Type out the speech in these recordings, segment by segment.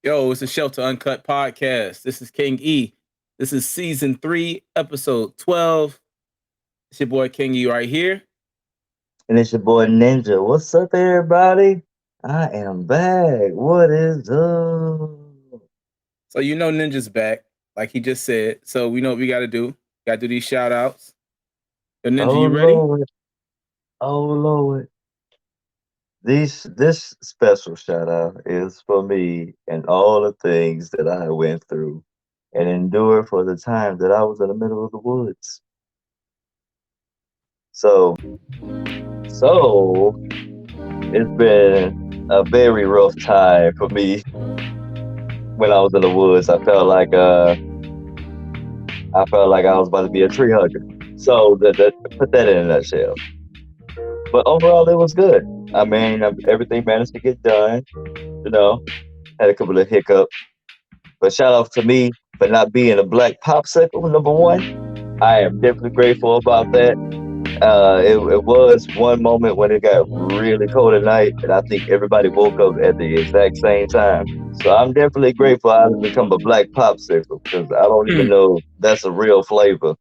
Yo, it's a Shelter Uncut podcast. This is King E. This is season 3, episode 12. It's your boy King E right here. And it's your boy Ninja. What's up, everybody? I am back. What is up? So you know Ninja's back, like he just said. So we know what we got to do. Got to do these shout outs. Yo, Ninja, you ready? Lord. Oh, Lord. This special shout out is for me and all the things that I went through and endured for the time that I was in the middle of the woods. So it's been a very rough time for me when I was in the woods. I felt like I was about to be a tree hugger. So put that in a nutshell. But overall, it was good. I mean, everything managed to get done. You know, had a couple of hiccups. But shout out to me for not being a black popsicle, number one. I am definitely grateful about that. It was one moment when it got really cold at night, and I think everybody woke up at the exact same time. So I'm definitely grateful I didn't become a black popsicle, because I don't even know that's a real flavor.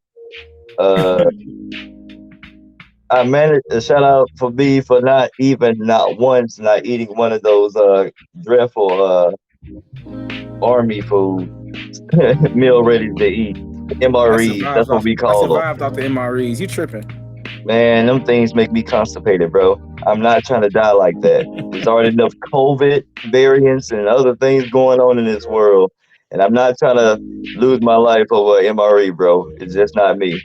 I managed a shout out for me for not once not eating one of those dreadful army food meal ready to eat. MREs, that's what we call them. I survived off the MREs. You tripping? Man, them things make me constipated, bro. I'm not trying to die like that. There's already enough COVID variants and other things going on in this world, and I'm not trying to lose my life over MRE, bro. It's just not me.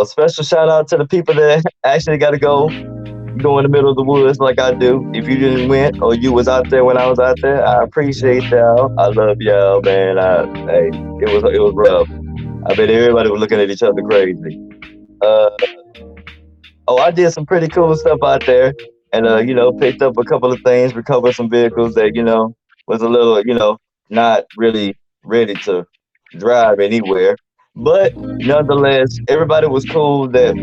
Special shout out to the people that actually got to go in the middle of the woods like I do. If you didn't win or you was out there when I was out there, I appreciate y'all. I love y'all, man. It was rough. I bet everybody was looking at each other crazy. I did some pretty cool stuff out there, and picked up a couple of things, recovered some vehicles that was a little not really ready to drive anywhere. But nonetheless, everybody was cool that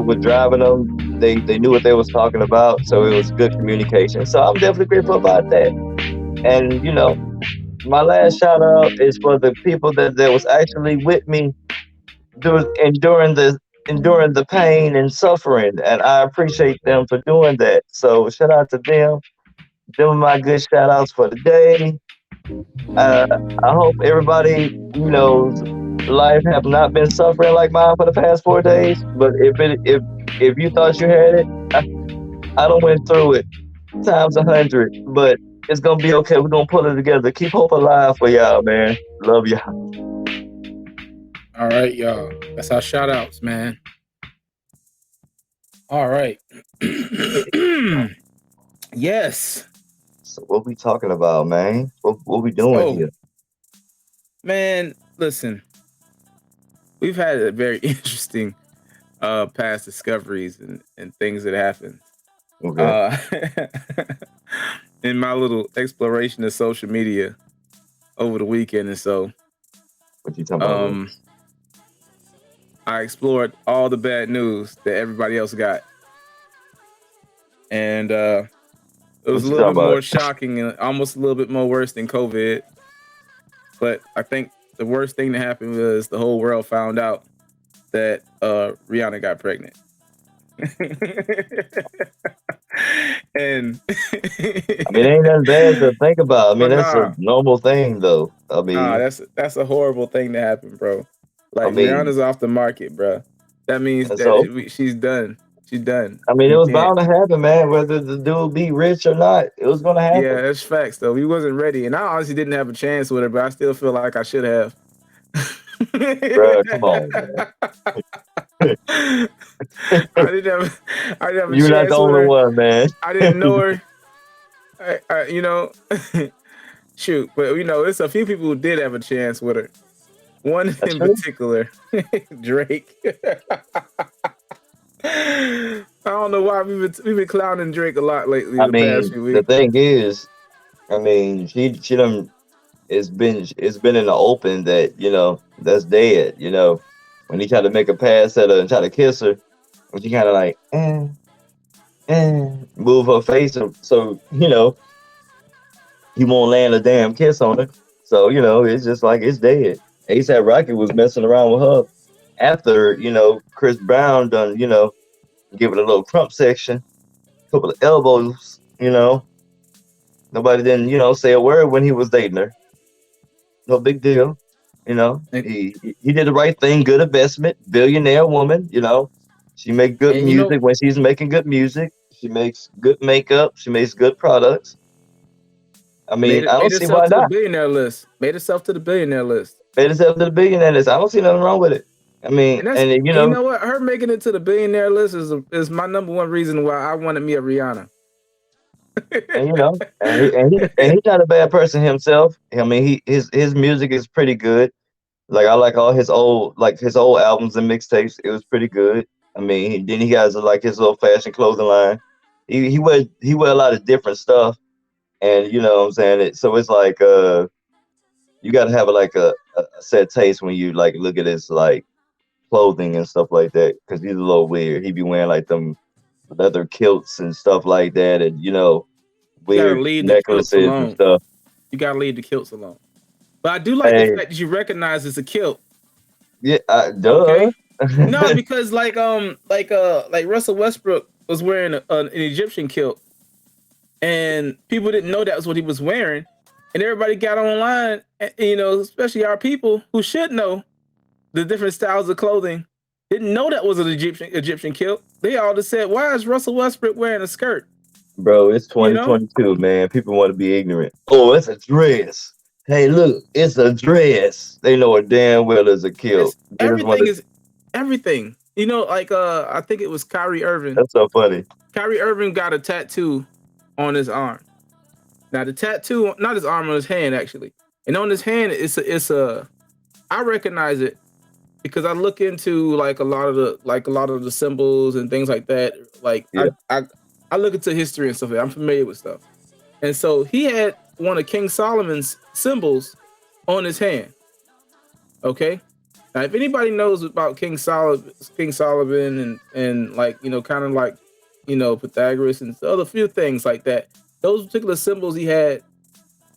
with driving them. They knew what they was talking about, so it was good communication. So I'm definitely grateful about that. And my last shout out is for the people that was actually with me enduring the pain and suffering, and I appreciate them for doing that. So shout out to them. Them are my good shout outs for the day. I hope everybody life have not been suffering like mine for the past 4 days. But if you thought you had it, I don't went through it times 100. But it's gonna be okay. We're gonna pull it together. Keep hope alive for y'all, man. Love y'all. All right, y'all. That's our shout outs, man. All right. Yes. So what we talking about, man? What we doing here? Man, listen. We've had a very interesting past discoveries and things that happened. Okay. In my little exploration of social media over the weekend, and so what you talking about? I explored all the bad news that everybody else got, and it was a little bit more shocking and almost a little bit more worse than COVID. But I think the worst thing that happened was the whole world found out that Rihanna got pregnant. And I mean, ain't nothing bad to think about. I mean, that's a normal thing, though. I mean, that's a horrible thing to happen, bro. Like, Rihanna's off the market, bro. That means she's done. She done. I mean, it You was can't. bound to happen, man. Whether the dude be rich or not, it was gonna Yeah, happen. that's facts though. We wasn't ready, and I honestly didn't have a chance with her, but I still feel like I should have. Bro, come on, man. I didn't have. I didn't have a You're not the chance with only her. one, man. I didn't know her. You know, shoot, but it's a few people who did have a chance with her. One That's in true. particular, Drake. I don't know why we've been clowning Drake a lot lately. I The past mean, few the weeks. thing is, I mean, she done. It's been in the open that that's dead. When he tried to make a pass at her and try to kiss her, and she kind of like move her face, so he won't land a damn kiss on her. So it's just like it's dead. ASAP Rocky was messing around with her after Chris Brown done give it a little crump section, couple of elbows. Nobody didn't say a word when he was dating her. No big deal. And, He did the right thing, good investment, billionaire woman. She make good and music when she's making good music. She makes good makeup. She makes good products. I mean, I made don't see why herself to the not. billionaire list. Made herself to the billionaire list. Made herself to the billionaire list. I don't see nothing wrong with it. I mean, And that's and then, and you know what? Her making it to the billionaire list is my number one reason why I wanted me a Rihanna. and he's not a bad person himself. I mean, his music is pretty good. Like I like all his old albums and mixtapes. It was pretty good. I mean, then he has like his little fashion clothing line. He wear a lot of different stuff, and you know what I'm saying. So it's like you got to have a set taste when you like look at his like clothing and stuff like that, because he's a little weird. He be wearing like them leather kilts and stuff like that, and You gotta weird leave the kilts necklaces and alone. stuff. You gotta leave the kilts alone. But I do like the Hey, fact that you recognize it's a kilt. yeah, duh. Okay. No, because like Russell Westbrook was wearing an Egyptian kilt, and people didn't know that was what he was wearing, and everybody got online. Especially our people who should know the different styles of clothing, didn't know that was an Egyptian kilt. They all just said, "Why is Russell Westbrook wearing a skirt?" Bro, it's You know, 2022, man. People want to be ignorant. Oh, it's a dress. Hey, look, it's a dress. They know it damn well it's a kilt. it's They just want everything to. is everything. I think it was Kyrie Irving. That's so funny. Kyrie Irving got a tattoo on his arm. Now the tattoo, not his arm, on his hand actually, and on his hand it's a. I recognize it because I look into like a lot of the symbols and things like that. Like Yeah, I look into history and stuff. I'm familiar with stuff, and so he had one of King Solomon's symbols on his hand. Okay, now if anybody knows about King Solomon and like kind of like Pythagoras and other few things like that, those particular symbols he had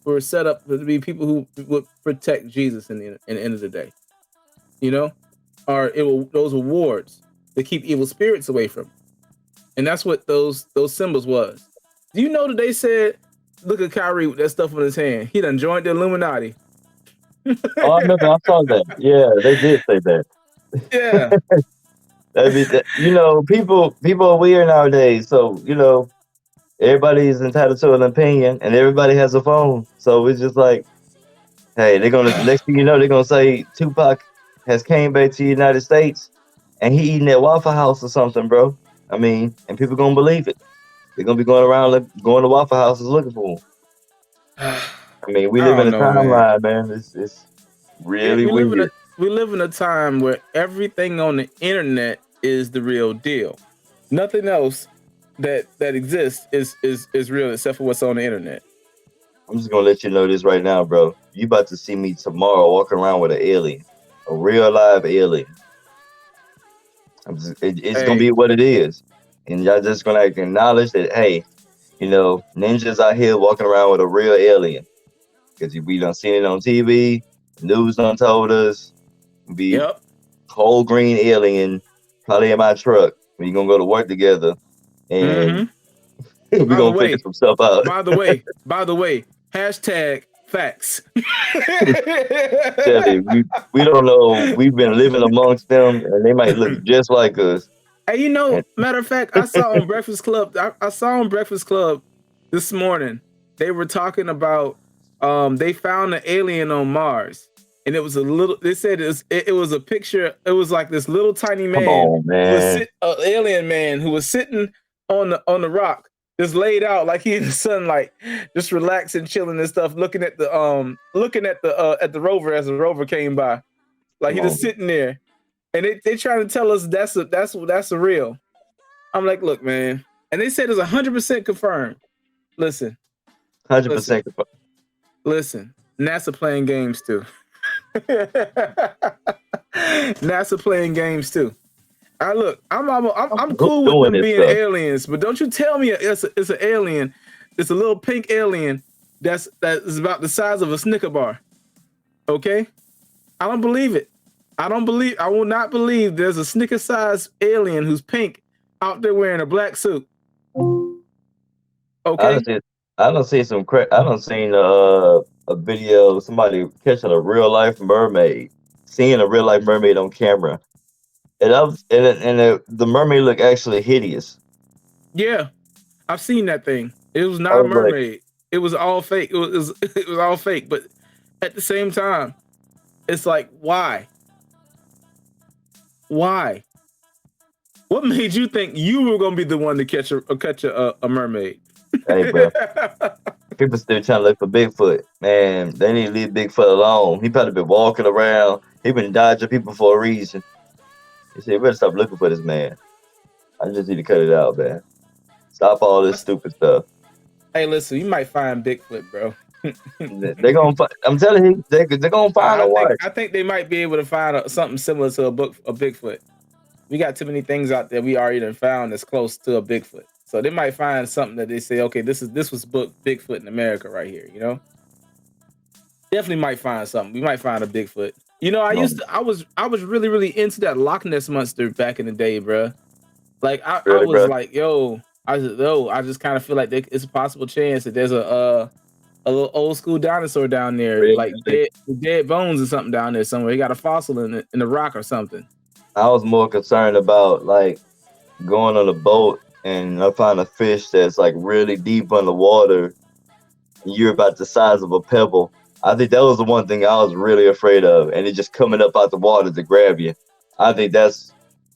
were set up to be people who would protect Jesus in the end of the day. You know, or those awards to keep evil spirits away from. And that's what those symbols was. Do you know that they said, look at Kyrie with that stuff on his hand. He done joined the Illuminati. oh, I remember. I saw that. Yeah, they did say that. Yeah. People are weird nowadays. So everybody's entitled to an opinion, and everybody has a phone. So it's just like, hey, they're gonna next thing you know, they're gonna say Tupac has came back to the United States, and he eating at Waffle House or something, bro. I mean, and people gonna believe it. They're gonna be going around going to Waffle Houses looking for him. I mean, we I live in don't a know, man. timeline, man. It's really We live in weird. a time where everything on the internet is the real deal. Nothing else that exists is real except for what's on the internet. I'm just gonna let you know this right now, bro. You about to see me tomorrow walking around with an alien, a real live alien. It's gonna Hey, be what it is, and y'all just gonna acknowledge that. Hey, ninjas out here walking around with a real alien, because we done seen it on TV. News done told us. Be yep. whole green alien probably in my truck. We gonna go to work together, and Mm-hmm. we By the gonna figure way, some stuff out. by the way, hashtag facts. Tell you, we don't know. We've been living amongst them, and they might look just like us. Hey, matter of fact, I saw on Breakfast Club. I saw on Breakfast Club this morning. They were talking about they found an alien on Mars, and it was a little. They said it was a picture. It was like this little tiny Come man on, who was man. an alien man who was sitting on the rock, just laid out like he in the sunlight, just relaxing, chilling and stuff, looking at the rover as the rover came by, like Come he just on. sitting there. And they trying to tell us that's a real. I'm like, look, man. And they said it's 100% confirmed. Listen, 100%. listen. NASA playing games too. NASA playing games too. I'm Who's cool with doing them this being stuff? aliens, but don't you tell me it's an alien. It's a little pink alien that is about the size of a Snicker bar. Okay, I don't believe it. I will not believe there's a Snicker-sized alien who's pink out there wearing a black suit. I Okay? don't see. I don't see some. I don't seen a video of somebody catching a real life mermaid, seeing a real life mermaid on camera, and the mermaid looked actually hideous. Yeah, I've seen that thing. It was I not a was like, mermaid. It was all fake. It was all fake. But at the same time, it's like, why? Why? What made you think you were gonna be the one to catch a mermaid? hey, bro, people still trying to look for Bigfoot. Man, they need to leave Bigfoot alone. He probably been walking around. He been dodging people for a reason. He said, "You better stop looking for this man. I just need to cut it out, man. Stop all this stupid stuff." Hey, listen, you might find Bigfoot, bro. They're gonna. I'm telling you, they're gonna find a way. I think they might be able to find something similar to a Bigfoot. We got too many things out there we already done found that's close to a Bigfoot. So they might find something that they say, okay, this was Bigfoot in America right here, Definitely might find something. We might find a Bigfoot. I was really, really into that Loch Ness monster back in the day, bro. Like I Really, was bro. like, I just kind of feel like it's a possible chance that there's a little old school dinosaur down there, Really? like dead bones or something down there somewhere. He got a fossil in the rock or something. I was more concerned about like going on a boat and I find a fish that's like really deep underwater and you're about the size of a pebble. I think that was the one thing I was really afraid of, and it just coming up out the water to grab you. I think that's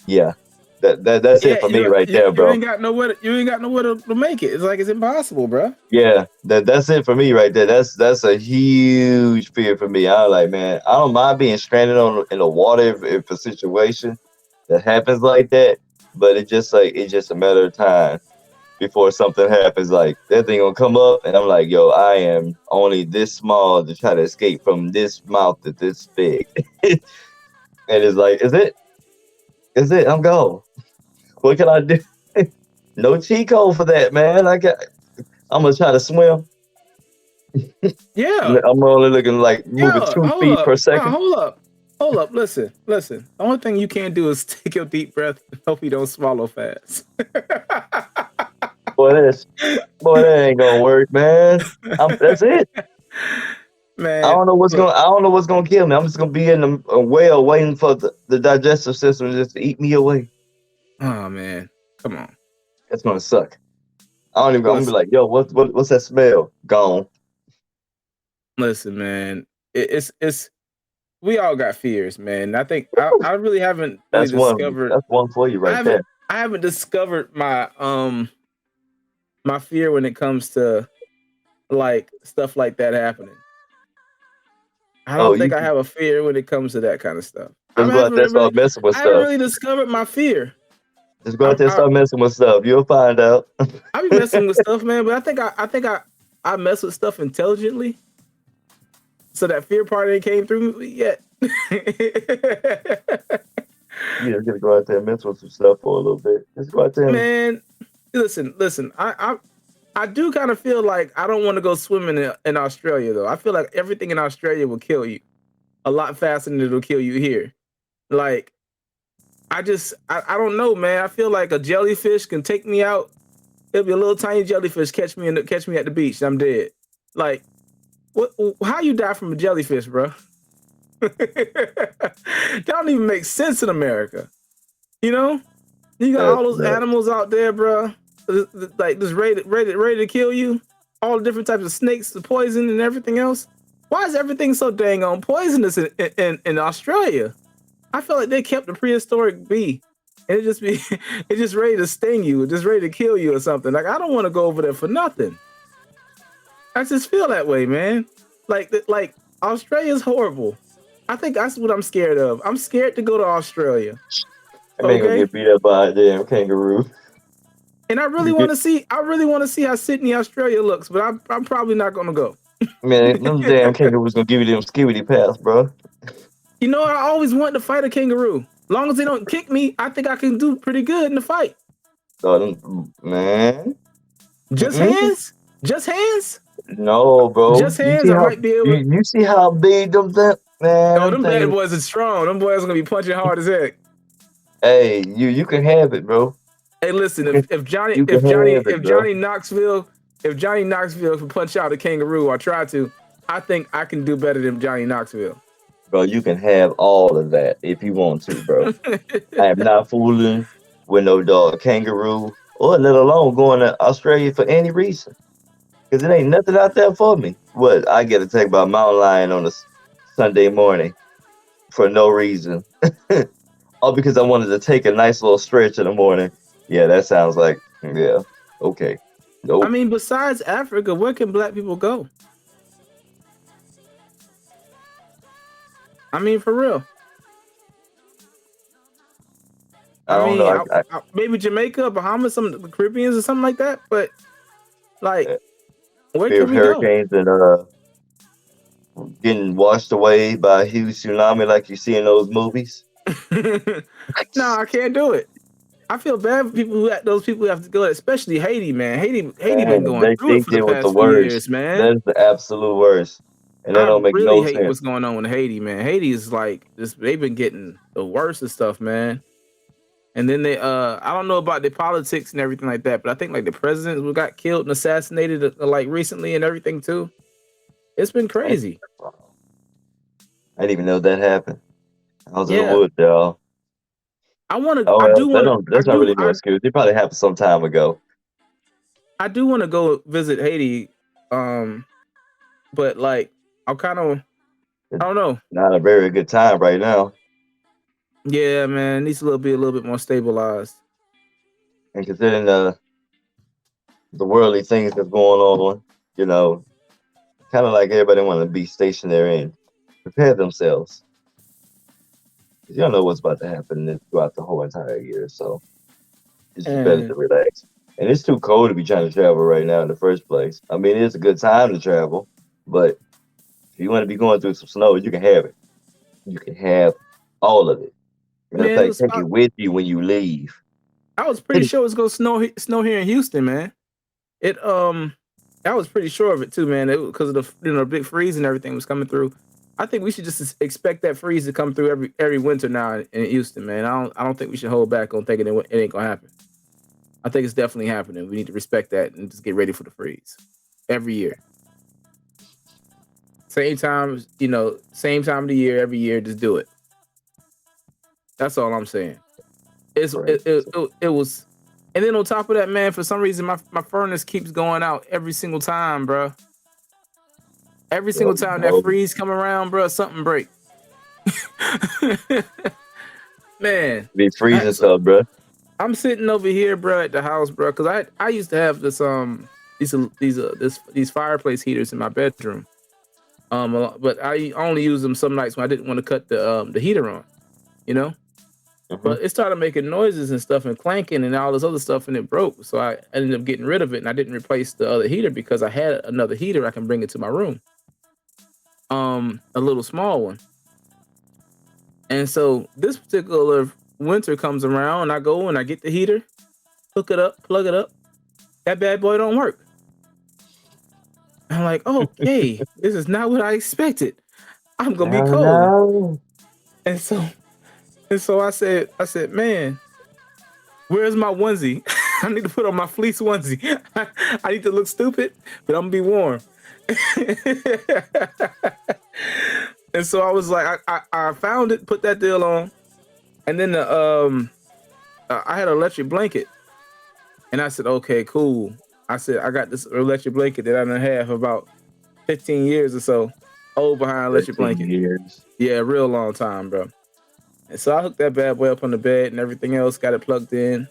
yeah. That's Yeah, it for me right there, you bro. ain't got nowhere to make it. It's like it's impossible, bro. Yeah, that's it for me right there. That's a huge fear for me. I'm like, man, I don't mind being stranded in the water if a situation that happens like that, but it's just a matter of time before something happens. Like that thing gonna come up, and I'm like, yo, I am only this small to try to escape from this mouth that this big, and it's like, is it? I'm gone. What can I do? No cheat code for that, man. I'm gonna try to swim. Yeah, I'm only looking like moving yeah. 2 feet per second. Hold up. Listen. The only thing you can do is take a deep breath and hope you don't swallow fast. Boy, that ain't gonna work, man. That's it. Man, I don't know what's look. gonna kill me. I'm just gonna be in a whale waiting for the digestive system just to eat me away. Oh man, come on. It's gonna suck. I don't even. I'm gonna be Listen, like, yo, what's that smell? Gone. listen, man. It's we all got fears, man. I think I really haven't really That's one. discovered. That's one for you right there. I haven't discovered my fear when it comes to like stuff like that happening. I Oh, don't you think I have a fear when it comes to that kind of stuff. just go out there and start messing with I haven't stuff. really discovered my fear. Just go out there and start messing with stuff. You'll find out. I be messing with stuff, man, but I think I mess with stuff intelligently. So that fear part ain't came through me yet. You just gotta go out there and mess with some stuff for a little bit. Just go out there. Man, listen. I do kind of feel like I don't want to go swimming in Australia though. I feel like everything in Australia will kill you a lot faster than it'll kill you here. Like I don't know, man. I feel like a jellyfish can take me out. It'll be a little tiny jellyfish catch me at the beach. And I'm dead. Like, what? How you die from a jellyfish, bro? That don't even make sense in America. You know? You got That's all those nuts. animals out there, bro. Like just ready to kill you. All the different types of snakes, the poison, and everything else. Why is everything so dang on poisonous in Australia? I feel like they kept the prehistoric bee. And it just be it's just ready to sting you, just ready to kill you or something. Like I don't want to go over there for nothing. I just feel that way, man. Like Australia's horrible. I think that's what I'm scared of. I'm scared to go to Australia. I ain't gonna Okay. get beat up by a damn kangaroo. And I really want to see how Sydney, Australia looks, but I'm probably not gonna go. Man, them damn kangaroos gonna give you them skibidi pass, bro. You know, I always wanted to fight a kangaroo. Long as they don't kick me, I think I can do pretty good in the fight. Man. Just Mm-mm. hands? Just hands? No, bro. Just hands? I might be able. You see how big them man? Oh, them bad things, boys are strong. Them boys are gonna be punching hard as heck. hey, you can have it, bro. Hey, listen, if You can have it, bro. Johnny Knoxville can punch out a kangaroo or try to, I think I can do better than Johnny Knoxville. Bro, you can have all of that if you want to, bro. I am not fooling with no dog kangaroo or let alone going to Australia for any reason. Because it ain't nothing out there for me. What, I get attacked by a mountain lion on a Sunday morning for no reason. All because I wanted to take a nice little stretch in the morning. Yeah, that sounds like, yeah, okay. Nope. I mean, besides Africa, where can black people go? I mean, for real. I don't know. Maybe Jamaica, Bahamas, some of the Caribbeans or something like that. But like, where can we hurricanes go? And getting washed away by a huge tsunami like you see in those movies. No, I can't do it. I feel bad for those people who have to go, especially Haiti, man. Haiti been going through it for the past few years, man. That's the absolute worst. And that don't make no sense. I really hate what's going on with Haiti, man. Haiti is like this, they've been getting the worst of stuff, man. And then they I don't know about the politics and everything like that, but I think like the president who got killed and assassinated like recently and everything too. It's been crazy. I didn't even know that happened. I was in the woods, y'all. That's not really no excuse. It probably happened some time ago. I do want to go visit Haiti, but like I don't know. Not a very good time right now. Yeah, man, it needs to be a little bit more stabilized. And considering the worldly things that's going on, you know, kind of like everybody want to be stationary and prepare themselves. You don't know what's about to happen throughout the whole entire year, so it's just better to relax. And it's too cold to be trying to travel right now in the first place. I mean, it's a good time to travel, but if you want to be going through some snow, you can have it. You can have all of it. Take it with you when you leave. I was pretty sure it was gonna snow here in Houston, man. I was pretty sure of it too, man. Because of the big freeze and everything was coming through. I think we should just expect that freeze to come through every winter now in Houston, man. I don't think we should hold back on thinking it ain't gonna happen. I think it's definitely happening. We need to respect that and just get ready for the freeze every year. Same time, same time of the year, every year, just do it. That's all I'm saying. It was, and then on top of that, man, for some reason my furnace keeps going out every single time, bro. Every single time that freeze come around, bro, something break. Man, be freezing stuff, bro. I'm sitting over here, bro, at the house, bro, because I used to have these fireplace heaters in my bedroom. But I only use them some nights when I didn't want to cut the heater on, you know. Mm-hmm. But it started making noises and stuff and clanking and all this other stuff, and it broke. So I ended up getting rid of it, and I didn't replace the other heater because I had another heater I can bring it to my room. A little small one. And so this particular winter comes around, and I go and I get the heater, hook it up, plug it up. That bad boy don't work. I'm like, okay, this is not what I expected. I'm gonna be cold. No. And so I said, man, where's my onesie? I need to put on my fleece onesie. I need to look stupid, but I'm gonna be warm. And so I was like, I found it, put that deal on, and then I had an electric blanket, and I said, okay, cool. I said, I got this electric blanket that I done had for about 15 years or so. Old behind electric 15 blanket. years. Yeah, real long time, bro. And so I hooked that bad boy up on the bed and everything else, got it plugged in,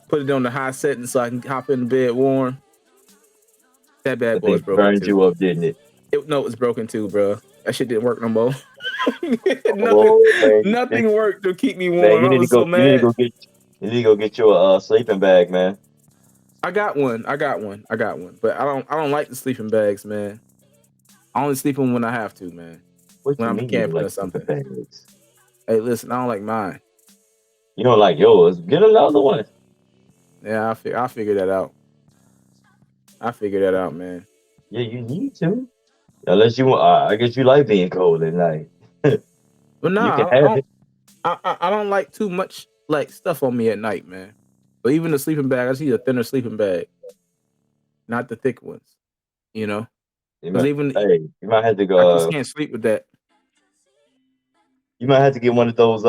put it on the high setting so I can hop in the bed warm. That bad boy was broken burned too. you up, didn't it? No, it was broken too, bro. That shit didn't work no more. Nothing worked to keep me warm. Man, I was so mad. You need to go get you a sleeping bag, man. I got one. But I don't like the sleeping bags, man. I only sleep in them when I have to, man. What when you I'm mean camping like or something. bags? Hey, listen, I don't like mine. You don't like yours? Get another one. Yeah, I figured that out. I figured that out, man. Yeah, you need to. Unless you want, I guess you like being cold at night. But no, You can have it. I don't like too much like stuff on me at night, man. But even the sleeping bag, I see a thinner sleeping bag, not the thick ones. You know, You because might have to I go. just can't sleep with that. You might have to get one of those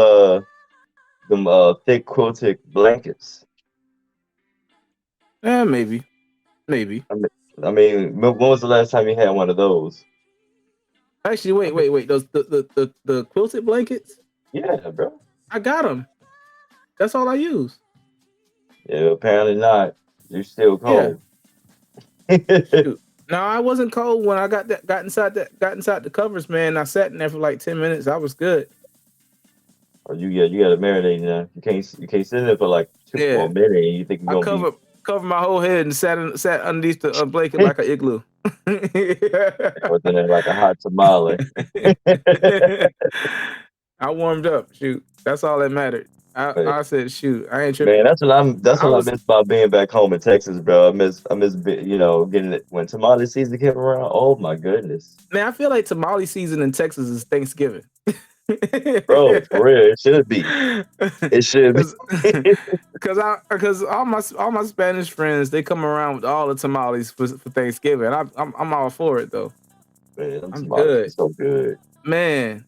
them thick quilted blankets. Yeah, maybe. I mean, when was the last time you had one of those? Actually, wait. Those the quilted blankets. Yeah, bro. I got them. That's all I use. Yeah, apparently not. You're still cold. Yeah. Shoot. No, I wasn't cold when I got inside the covers, man. I sat in there for like 10 minutes. I was good. Oh, you got to marinate now. You can't sit in there for like 2 more minutes. And you think you're gonna cover my whole head and sat underneath the blanket like an igloo. Or then like a hot tamale. I warmed up. Shoot, that's all that mattered. I said, shoot, I ain't tripping. Man, that's what I miss about being back home in Texas, bro. I miss getting it when tamale season came around. Oh my goodness. Man, I feel like tamale season in Texas is Thanksgiving. Bro, for real, it should be. It should be. Because all my Spanish friends, they come around with all the tamales for Thanksgiving. I'm all for it though. Man, I'm good. So good. Man,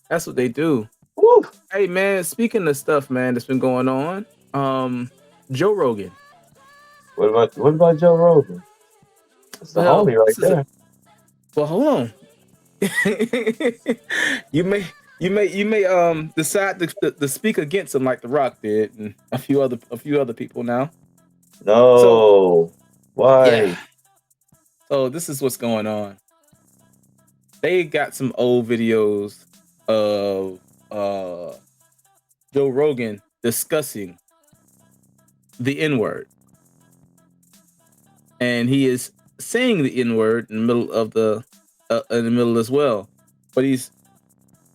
that's what they do. Woo. Hey man, speaking of stuff, man, that's been going on. Joe Rogan. What about Joe Rogan? That's the homie right there. Well, hold on. you may decide to speak against him like The Rock did, and a few other people now. No, why? Yeah. So this is what's going on. They got some old videos of Joe Rogan discussing the N-word, and he is saying the N-word in the middle of as well, but he's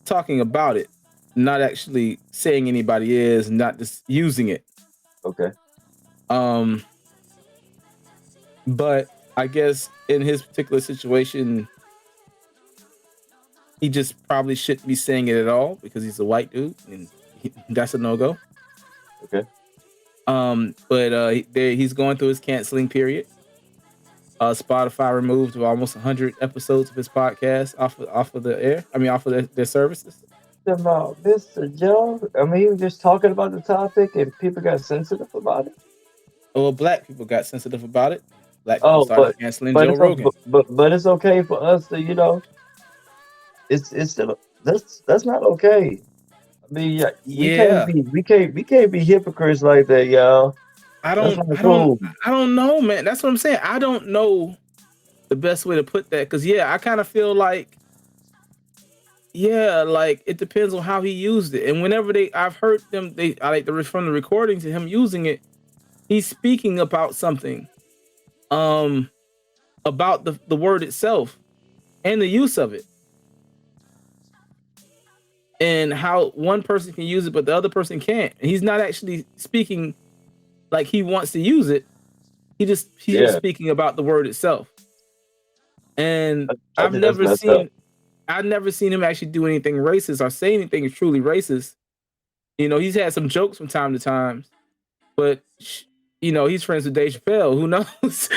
talking about it, not actually saying anybody is, not just using it. Okay. But I guess in his particular situation, he just probably shouldn't be saying it at all because he's a white dude, and that's a no-go. Okay. But he's going through his canceling period. Spotify removed almost 100 episodes of his podcast off of the air. I mean, off of their services. About Mr. Joe, I mean, he was just talking about the topic, and people got sensitive about it. Well, black people got sensitive about it. Black people started canceling Joe Rogan. But it's okay for us to, it's still that's not okay. I mean, we can't be hypocrites like that, y'all. I don't know, man. That's what I'm saying. I don't know the best way to put that, because I kind of feel like, like it depends on how he used it. And whenever I've heard them, from the recordings of him using it, he's speaking about something, about the word itself and the use of it, and how one person can use it but the other person can't. And he's not actually speaking like he wants to use it. He's just speaking about the word itself. And I've never seen him actually do anything racist or say anything truly racist. He's had some jokes from time to time, but he's friends with Dave Chappelle. Who knows?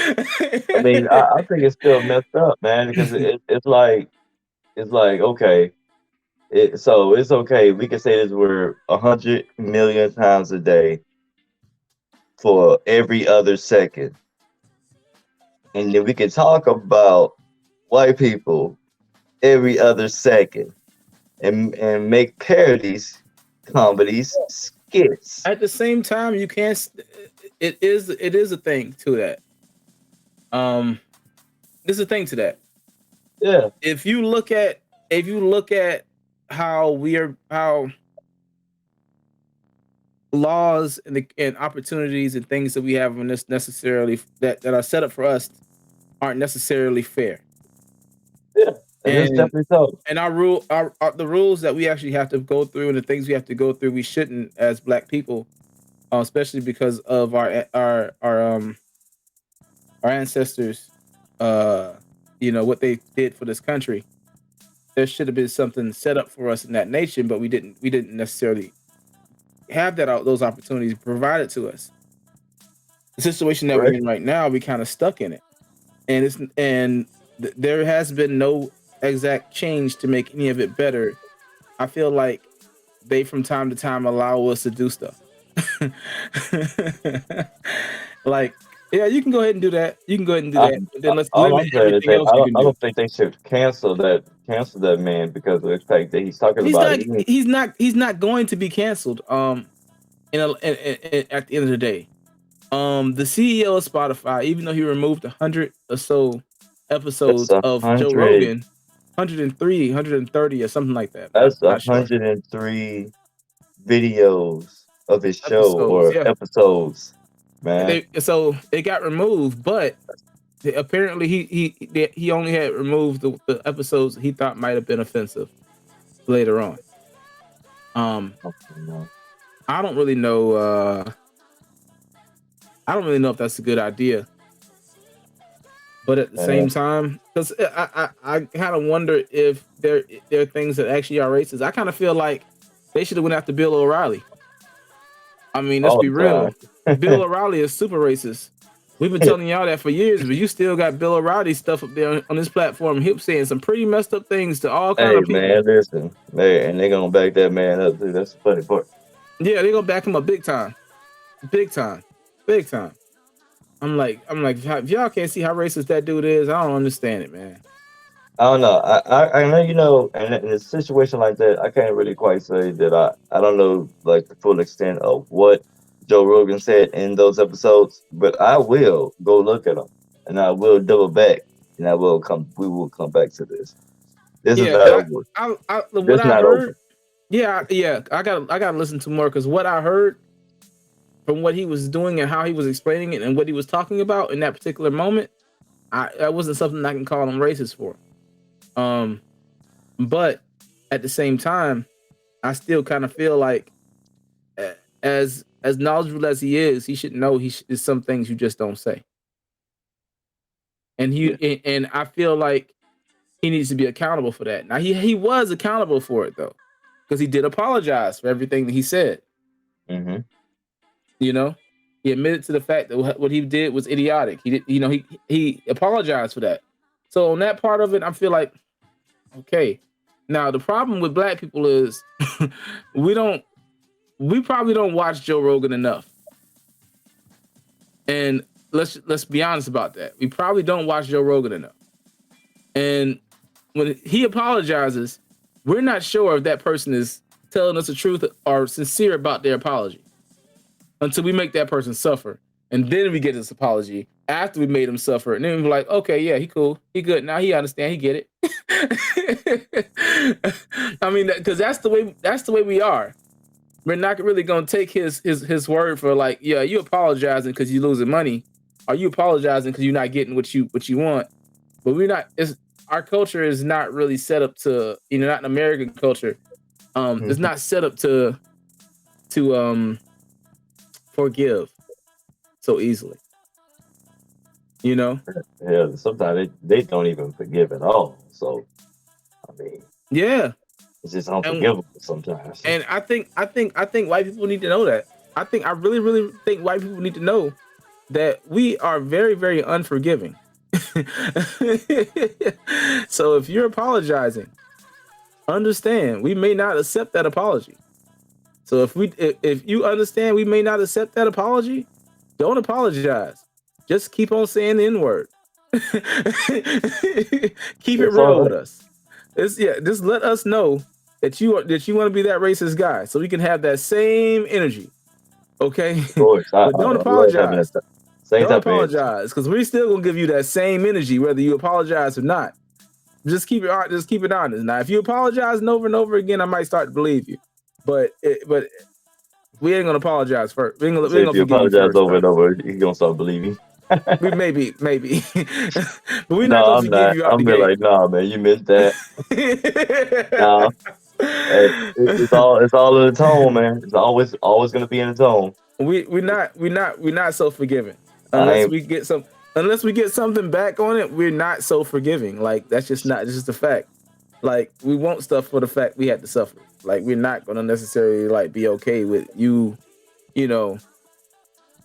I mean, I think it's still messed up, man, because it's like, okay, So it's okay. We can say this word 100 million times a day for every other second, and then we can talk about white people every other second, and make parodies, comedies, skits. At the same time, you can't. It is a thing to that. Um, there's a thing to that. Yeah, If you look at how laws and opportunities and things that we have in this necessarily that are set up for us aren't necessarily fair. yeah, and it's And definitely so. our the rules that we actually have to go through and the things we have to go through, we shouldn't as Black people, especially because of our ancestors, what they did for this country. There should have been something set up for us in that nation, but we didn't necessarily have those opportunities provided to us. The situation that we're Right? in right now, we kind of stuck in it, and there has been no exact change to make any of it better. I feel like they from time to time allow us to do stuff. Like, yeah, you can go ahead and do that. You can go ahead and do I, that, but then let's all limit I'm saying is everything that else you can I do. don't think they should cancel that man because of the fact that he's talking He's about not. it. He's not going to be canceled. At the end of the day, the CEO of Spotify, even though he removed 100 or so That's episodes a of Joe hundred. Rogan, 103, 130, or something like that. I'm That's a not sure. 103 videos of his show Episodes, or yeah. episodes, man. So it got removed, but apparently he only had removed the episodes he thought might have been offensive later on. Um, Oh, no. I don't really know. I don't really know if that's a good idea. But at the Man, same time, because I kind of wonder if there are things that actually are racist. I kind of feel like they should have went after Bill O'Reilly. I mean, let's all be the real. Bill O'Reilly is super racist. We've been time. telling y'all that for years, but you still got Bill O'Reilly stuff up there on this platform. He was saying some pretty messed up things to all kind Hey of people. man, listen, man, and they gonna back that man up too. That's the funny part. Yeah, they gonna back him up big time, big time, big time. I'm like, if y'all can't see how racist that dude is, I don't understand it, man. I don't know. I know in a situation like that, I can't really quite say that I don't know like the full extent of what Joe Rogan said in those episodes, but I will go look at them and I will double back and I will come. We will come back to this. This is Yeah, not over. what This I not over. heard. Yeah. I gotta listen to more because what I heard from what he was doing and how he was explaining it and what he was talking about in that particular moment, that wasn't something I can call him racist for. Um, but at the same time, I still kind of feel like as knowledgeable as he is, he should know there's some things you just don't say. And Yeah. and I feel like he needs to be accountable for that. Now he was accountable for it though, because he did apologize for everything that he said. Mm-hmm. You know, he admitted to the fact that what he did was idiotic. He did, he apologized for that. So on that part of it, I feel like okay. Now the problem with Black people is we don't we probably don't watch Joe Rogan enough. And let's be honest about that. We probably don't watch Joe Rogan enough. And when he apologizes, we're not sure if that person is telling us the truth or sincere about their apology until we make that person suffer. And then we get this apology after we made him suffer. And then we're like, okay, yeah, he cool. He good. Now he understand. He get it. I mean, because that's the way we are. We're not really gonna take his word for like, yeah, you apologizing because you're losing money. Are you apologizing because you're not getting what you want? But we're not. Our culture is not really set up to, not an American culture. It's Mm-hmm. not set up to forgive so easily. You know? Yeah. Sometimes they don't even forgive at all. So I mean, Yeah. it's just And unforgivable sometimes. and I think white people need to know that. I really, really think white people need to know that we are very, very unforgiving. So if you're apologizing understand we may not accept that apology. So if you understand we may not accept that apology, don't apologize. Just keep on saying the N-word. Keep it It's real all with us. Just let us know that you want to be that racist guy, so we can have that same energy. Okay, of course. but don't I love having apologize. that same Don't type of energy. apologize, because we're still gonna give you that same energy whether you apologize or not. Just keep it honest. Now, if you apologize over and over again, I might start to believe you. But we ain't gonna apologize first. We ain't So if gonna you forgive you apologize first, over though. and over, he's gonna start believing. We maybe, but we're not No, gonna I'm forgive not. you out the I'm be gate. like, nah, man, you missed that. No, hey, it's all in the tone, man. It's always gonna be in the tone. We're not so forgiving I unless ain't we get something back on it. We're not so forgiving. Like that's just not it's just a fact. Like we want stuff for the fact we had to suffer. Like we're not gonna necessarily like be okay with you, you know,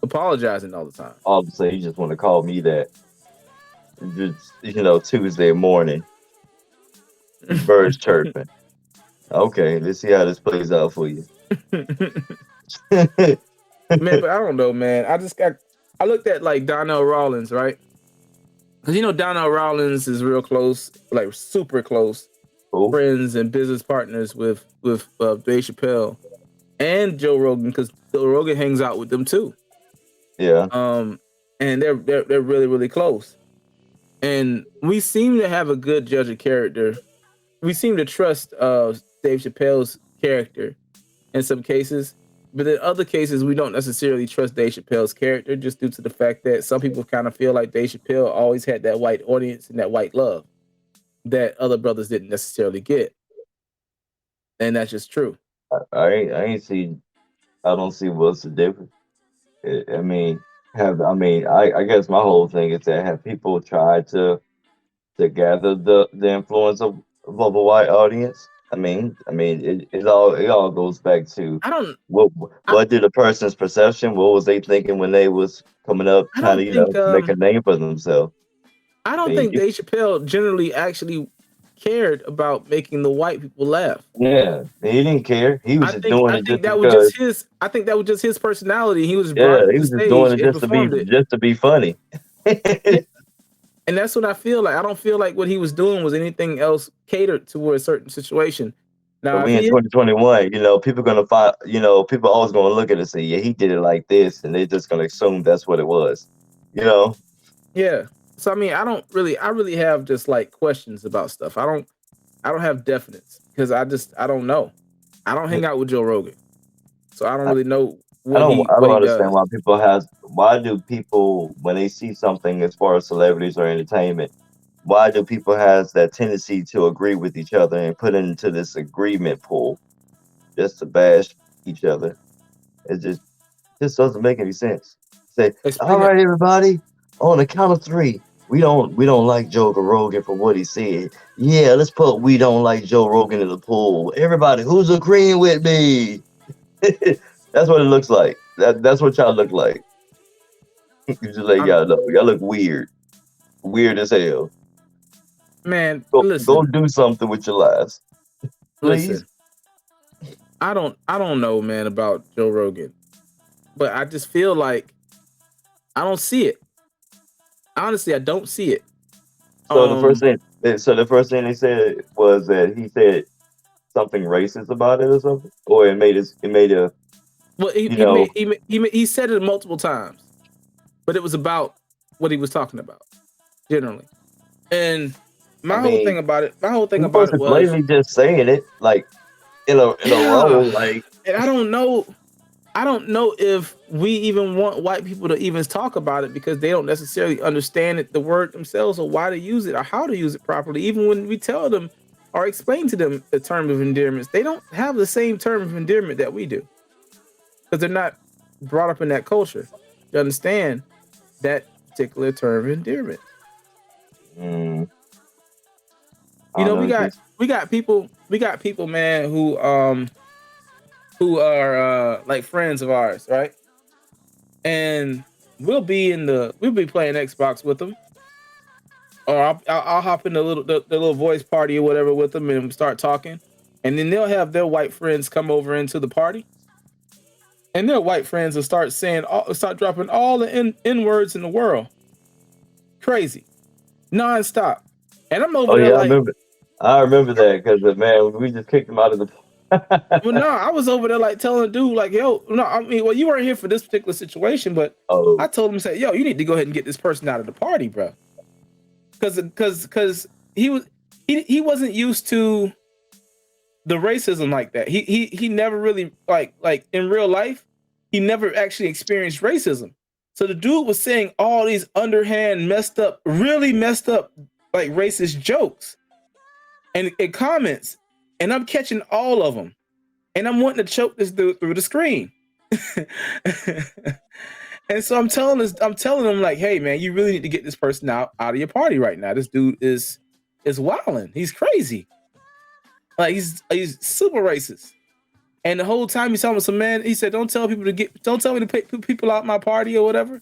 apologizing all the time. all of a sudden you just want to call me that. Just Tuesday morning, birds chirping. Okay, let's see how this plays out for you. Man, but I don't know, man. I looked at like Donnell Rawlings, right? Because Donnell Rawlings is real close, like super close Cool. friends and business partners with Dave Chappelle and Joe Rogan, because Joe Rogan hangs out with them too. Yeah. And they're really really close, and we seem to have a good judge of character. We seem to trust Dave Chappelle's character in some cases, but in other cases we don't necessarily trust Dave Chappelle's character, just due to the fact that some people kind of feel like Dave Chappelle always had that white audience and that white love that other brothers didn't necessarily get, and that's just true. I ain't see. I don't see what's the difference. I mean, I guess my whole thing is that have people tried to gather the influence of a white audience. It all goes back to I don't. what I, what did a person's perception? What was they thinking when they was coming up, I trying to don't think. make a name for themselves? I I don't mean, think Dave Chappelle generally actually cared about making the white people laugh. yeah, he didn't care. He was I just think doing I it just think that was because. just his. I think that was just his personality. He was brought Yeah, up he to the was just doing stage it and performed it. just to be funny. Yeah, and that's what I feel like. I don't feel like what he was doing was anything else catered to a certain situation. But Now, if we in he, 2021, people gonna find, people always gonna look at it and say, yeah, he did it like this, and they're just gonna assume that's what it was. You know, yeah. So I mean, I really have just like questions about stuff. I don't have definites because I don't know. I don't hang out with Joe Rogan, so I don't I, really know I what don't he understand does. why do people when they see something as far as celebrities or entertainment, why do people has that tendency to agree with each other and put into this agreement pool just to bash each other? It just doesn't make any sense. Say, all Explain that. right, everybody, on the count of three, we don't like Joe Rogan for what he said. Yeah, let's put we don't like Joe Rogan in the pool. Everybody, who's agreeing with me? That's what it looks like. That's what y'all look like. You just let I'm y'all know. Y'all look weird as hell. man. Go do something with your lives, please. Listen. I don't know, man, about Joe Rogan, but I just feel like I don't see it. Honestly, I don't see it. So the first Um, thing, the first thing they said was that he said something racist about it or something, or it made a well, you know. he said it multiple times, but it was about what he was talking about generally. And I mean, my whole thing he about it wasn't was, blatantly just saying it like in a yeah, role like. and I don't know if we even want white people to even talk about it because they don't necessarily understand it, the word themselves, or why to use it or how to use it properly. Even when we tell them or explain to them the term of endearments, they don't have the same term of endearment that we do because they're not brought up in that culture to understand that particular term of endearment. mm, I You don't know, know. we got people, man, who are like friends of ours, right? And we'll be playing Xbox with them, or I'll hop in the little voice party or whatever with them and start talking. And then they'll have their white friends come over into the party, and their white friends will start dropping all the N words in the world, crazy, nonstop. And I'm over Oh there yeah, like, I remember that because man, we just kicked him out of the. well, no, I was over there like telling the dude like, yo, no, I mean, well, you weren't here for this particular situation, but I Oh, told him, say, yo, you need to go ahead and get this person out of the party, bro, because he wasn't used to the racism like that. He never really like in real life, he never actually experienced racism. So the dude was saying all these underhand, really messed up, like racist jokes and comments, and I'm catching all of them, and I'm wanting to choke this dude through the screen. And so I'm telling him like, hey man, you really need to get this person out of your party right now. This dude is wilding. He's crazy. Like he's super racist. And the whole time he's telling me, some man, he said, don't tell me to put people out my party or whatever.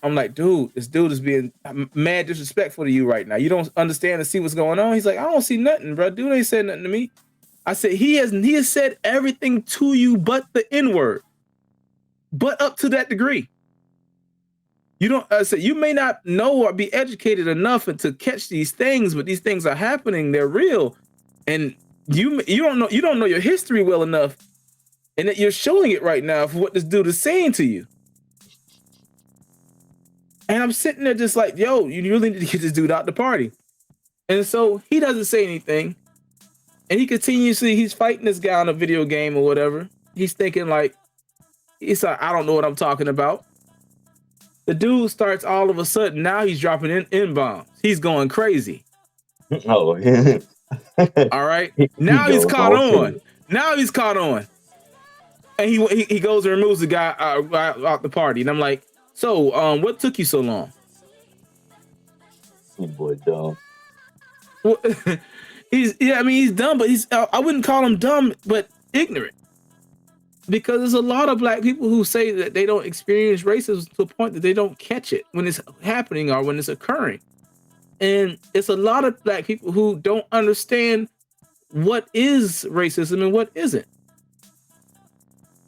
I'm like, dude, this dude is being mad disrespectful to you right now. You don't understand and see what's going on. He's like, I don't see nothing, bro. Dude ain't said nothing to me. I said, he has said everything to you but the N-word. But up to that degree. I said, you may not know or be educated enough to catch these things, but these things are happening. They're real. And you don't know your history well enough, and that you're showing it right now for what this dude is saying to you. And I'm sitting there just like, yo, you really need to get this dude out the party. And so he doesn't say anything. And he's fighting this guy on a video game or whatever. He's thinking like, I don't know what I'm talking about. The dude starts all of a sudden, now he's dropping N-bombs. He's going crazy. oh, all right. Now he's caught on. Now he's caught on. And he goes and removes the guy out the party. And I'm like, so what took you so long? You boy dumb. Well, he's dumb, but I wouldn't call him dumb, but ignorant. Because there's a lot of black people who say that they don't experience racism to a point that they don't catch it when it's happening or when it's occurring. And it's a lot of black people who don't understand what is racism and what isn't.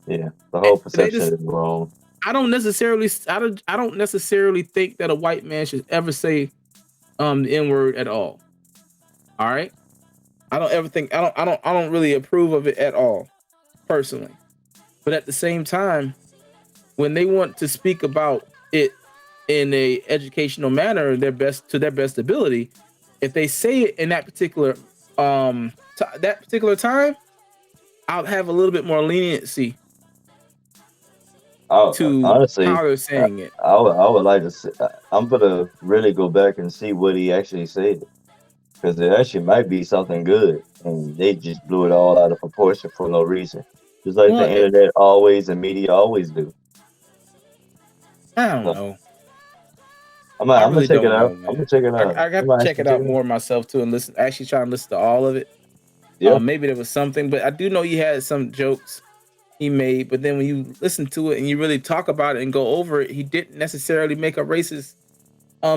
Yeah, the whole perception is wrong. I don't necessarily think that a white man should ever say the N-word at all. All right? I don't really approve of it at all, personally. But at the same time, when they want to speak about it in a educational manner, to their best ability, if they say it in that particular time, I'll have a little bit more leniency to honestly, how they're saying it. I would like to see, I'm gonna really go back and see what he actually said, because it actually might be something good, and they just blew it all out of proportion for no reason, just like the internet always and media always do. I don't know. I'm gonna check it out. I'm gonna check it out. I got to check it out more myself too, and actually try and listen to all of it. Yeah. Maybe there was something, but I do know he had some jokes he made, but then when you listen to it and you really talk about it and go over it, he didn't necessarily make a racist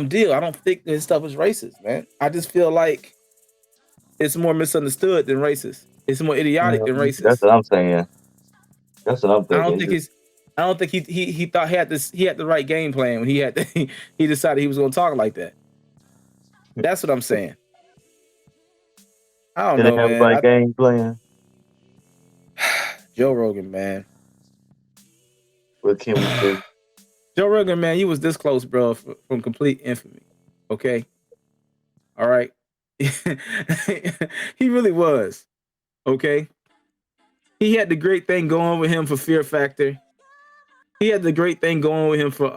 deal. I don't think his stuff is racist, man. I just feel like it's more misunderstood than racist. It's more idiotic than racist. That's what I'm saying. That's what I'm thinking. I don't think he thought he had the right game plan when he decided he was going to talk like that. That's what I'm saying. I don't know, man. Did he have a right game plan? Joe Rogan, man. What can we do? Joe Rogan, man, you was this close, bro, from complete infamy. Okay? All right? He really was. Okay? He had the great thing going with him for Fear Factor. He had the great thing going with him for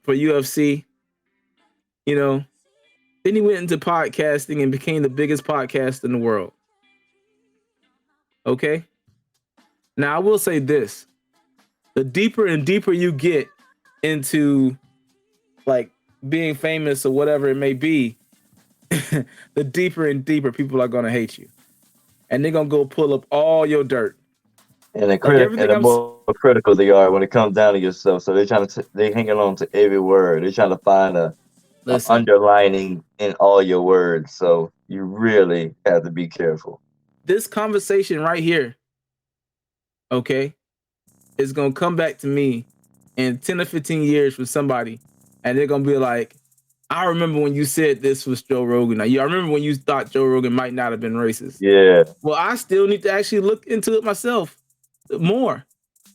UFC. You know? Then he went into podcasting and became the biggest podcast in the world. Okay? Now, I will say this. The deeper and deeper you get into, like, being famous or whatever it may be, the deeper and deeper people are going to hate you. And they're going to go pull up all your dirt. And the more critical they are when it comes down to yourself. So they're hanging on to every word. They're trying to find a underlining in all your words. So you really have to be careful. this conversation right here, okay, is gonna come back to me in 10 or 15 years from somebody, and they're gonna be like, I remember when you said this was Joe Rogan. Now, I remember when you thought Joe Rogan might not have been racist. Yeah. Well, I still need to actually look into it myself more.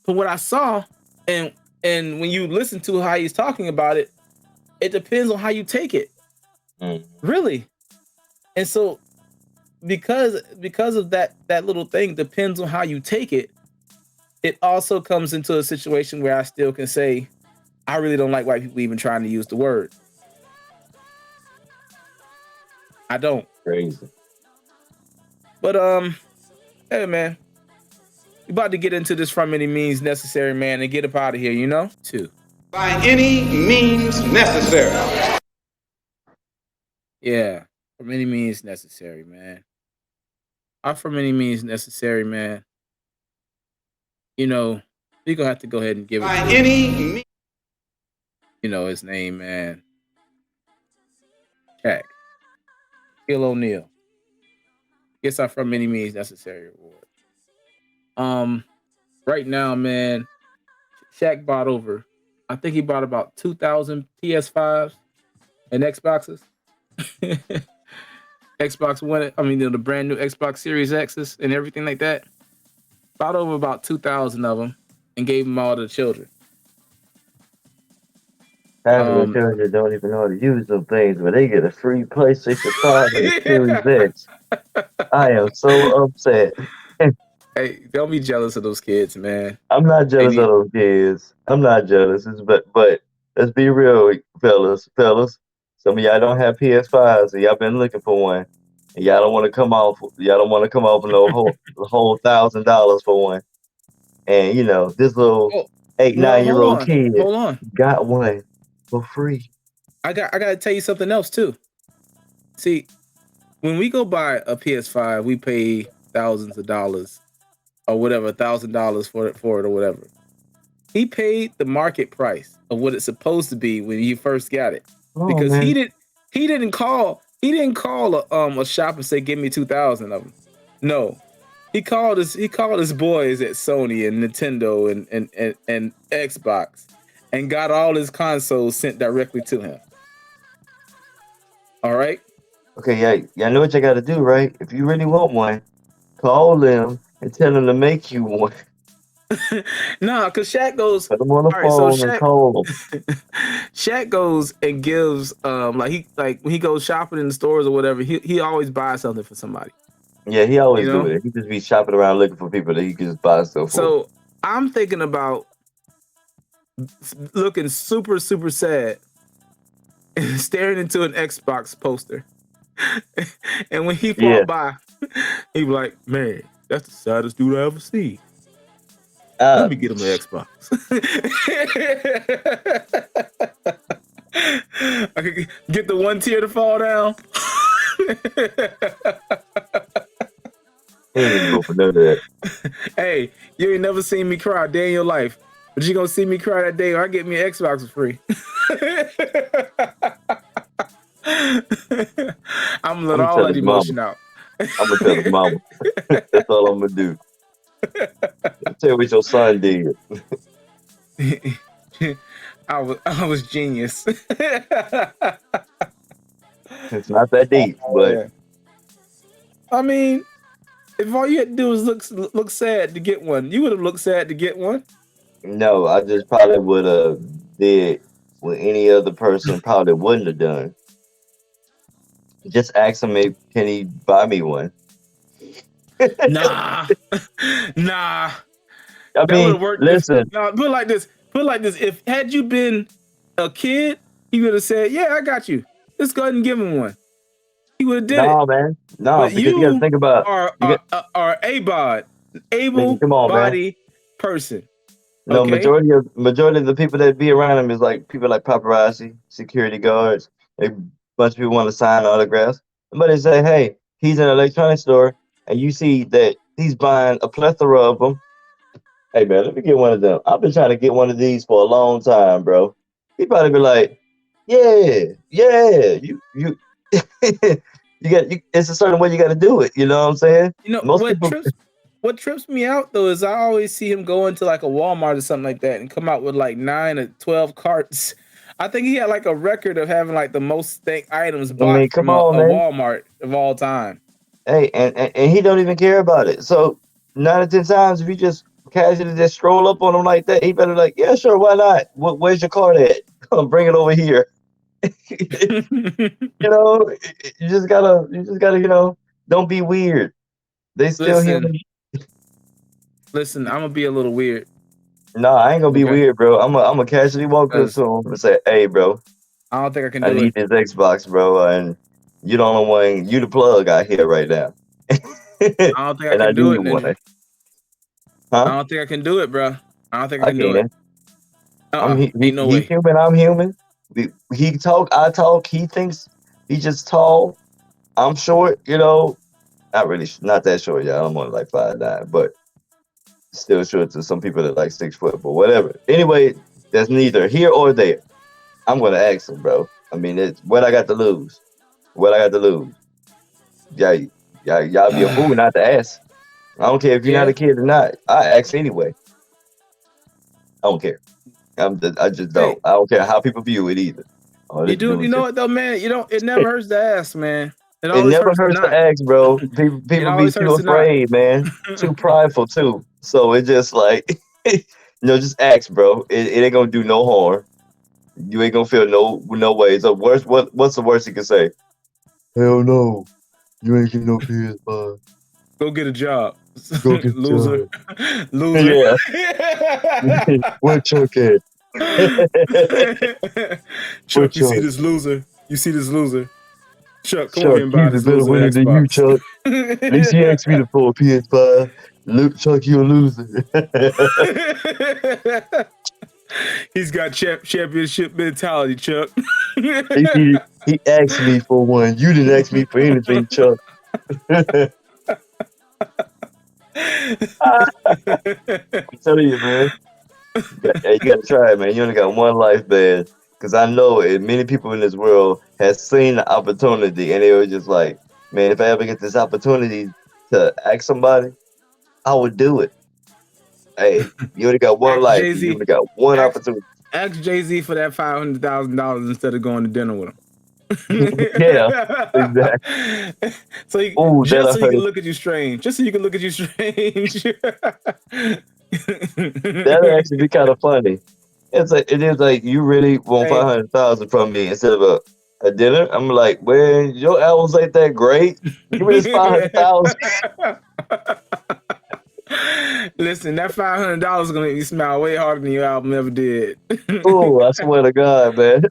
From what I saw, and when you listen to how he's talking about it, it depends on how you take it. Really. And so because of that little thing depends on how you take it, it also comes into a situation where I still can say, I really don't like white people even trying to use the word. I don't. Crazy. But hey man, we about to get into this From Any Means Necessary, man, and get up out of here, you know? Too. By any means necessary. Yeah, From Any Means Necessary, man. From Any Means Necessary, man. You know, we're gonna have to go ahead and give it by any, you know, his name, man. Shaq. Shaquille O'Neal gets our From Any Means Necessary award. Right now, man, Shaq bought over, I think he bought about 2,000 PS5s and Xboxes. Xbox One, I mean, the brand new Xbox Series X's and everything like that. Bought over about 2,000 of them and gave them all to the children. Half of the children don't even know how to use them things, but they get a free PlayStation 5 and a Series X. I am so upset. Hey, don't be jealous of those kids, man. I'm not jealous of those kids. I'm not jealous, but let's be real, fellas. Some of y'all don't have PS5s, and y'all been looking for one. And y'all don't want to come off. Y'all don't want to come off no whole $1,000 for one. And you know this little 8-9-year-old kid got one for free. I got to tell you something else too. See, when we go buy a PS5, we pay thousands of dollars or whatever, $1,000 for it or whatever. He paid the market price of what it's supposed to be when you first got it, because man. he didn't call a shop and say give me 2,000 of them. No, he called his boys at Sony and Nintendo and Xbox and got all his consoles sent directly to him. All right. Okay, yeah, y'all know what you got to do, right? If you really want one, call them and tell them to make you one. Nah, because Shaq goes. Put them on the phone and call them. Shaq goes and gives like when he goes shopping in the stores or whatever, he always buys something for somebody. Yeah, he always do it. He just be shopping around looking for people that he can just buy stuff for. So I'm thinking about looking super, super sad and staring into an Xbox poster. And when he walked by, he be like, man, that's the saddest dude I ever see. Let me get him an Xbox. I could get the one tear to fall down. Hey, you ain't never seen me cry a day in your life, but you gonna see me cry that day or I get me an Xbox for free. I'm gonna let all that emotion out. I'm gonna tell his mama. That's all I'm gonna do. Tell what your son did. I was genius. It's not that deep, but I mean, if all you had to do was look sad to get one, you would have looked sad to get one. No, I just probably would have did what any other person probably wouldn't have done. Just ask him if can he buy me one. Nah. I mean, listen. Put it like this. If had you been a kid, he would have said, "Yeah, I got you. Let's go ahead and give him one." He would have did it. No, man. No, but because you got to think about are able-bodied person. No, okay? majority of the people that be around him is like people like paparazzi, security guards. A bunch of people want to sign autographs. But they say, hey, he's in an electronics store, and you see that he's buying a plethora of them. Hey, man, let me get one of them. I've been trying to get one of these for a long time, bro. He probably be like, yeah, you it's a certain way you got to do it. You know what I'm saying? You know Most people, what trips me out though is I always see him go into like a Walmart or something like that and come out with like 9 or 12 carts. I think he had like a record of having like the most items I bought mean, come from a on, man. Walmart of all time. Hey, and he don't even care about it. So 9 or 10 times, if you just casually just stroll up on him like that, he better like, yeah, sure, why not? Where's your card at? Come bring it over here. You know, you just gotta, don't be weird. They still Listen, human. listen, I'm gonna be a little weird. Nah, I ain't gonna be Okay. weird, bro. I'm gonna casually walk up to him and say, hey, bro, I don't think I can I do need it. this Xbox, bro, and you the only one, you the plug out here right now. I don't think I And I can do need it, one. Ninja. Huh? I don't think I can do it, bro. I don't think I I can do it. can. Ain't no He's way. human. I'm human. He talk. I talk. He thinks he's just tall. I'm short. You know, not really. Not that short. Yeah, I'm only like 5'9", but still short to some people that like 6 foot. But whatever. Anyway, that's neither here or there. I'm gonna ask him, bro. I mean, it's what I got to lose. What I got to lose. Yeah, y'all be a fool not to ask. I don't care if you're not Yeah. a kid or not. I ask anyway. I don't care. I just don't. Hey, I don't care how people view it either. All they you do do. You is know just. what though, man? You don't. It never hurts to ask, man. It It always never hurts to hurts to not. ask, bro. It People be always too hurts to not. afraid, man. Too prideful too. So it just like, just ask, bro. It ain't gonna do no harm. You ain't gonna feel no way. So what's the worst you can say? Hell no. You ain't getting no PS5. Go get a job, Go get loser, your loser. yeah. Where Chuck at? Where Chuck, you see Chuck? this loser? You see this loser? Chuck, come over Chuck, here and buy he's a this better loser winner than you, Xbox. Chuck. At least he asked me to pull a PS5. Luke, Chuck, you a loser. He's got championship mentality, Chuck. He asked me for one. You didn't ask me for anything, Chuck. I'm telling you, man. You gotta try it, man. You only got one life, man. Because I know many people in this world has seen the opportunity, and they were just like, man, if I ever get this opportunity to ask somebody, I would do it. Hey, you only got one Ask life. Jay You Z. only got one Ask, opportunity. ask Jay Z for that $500,000 instead of going to dinner with him. Yeah, exactly. So you, Oh, just that'll so you can hurt. look at you strange. Just so you can look at you strange. That'll actually be kind of funny. It is like you really want Hey, 500,000 from me instead of a dinner. I'm like, well, your albums ain't that great. Give me this 500,000. listen, that $500 is gonna make me smile way harder than your album ever did. Oh, I swear to God, man.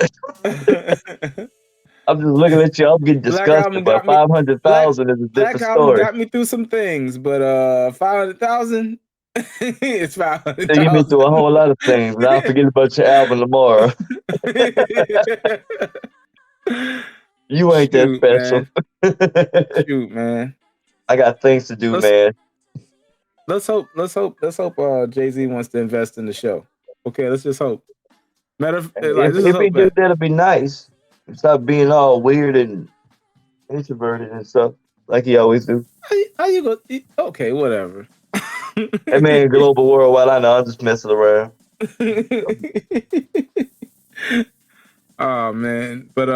I'm just looking at you. I'm getting Black disgusted. album But got me. 500,000 is a Black different album story. got me through some things, but 500,000, it's You get me 500,000. through a whole lot of things, but I'll forget about your album tomorrow. You ain't that Shoot, special. man. Shoot, man. I got things to do, Let's man. let's hope Jay-Z wants to invest in the show. Okay, let's just hope. Like this is If he hope do, that. that'd be nice. Stop being all weird and introverted and stuff like he always do. How you go? Okay, whatever. That man, global worldwide. I know. I'm just messing around. Oh man, but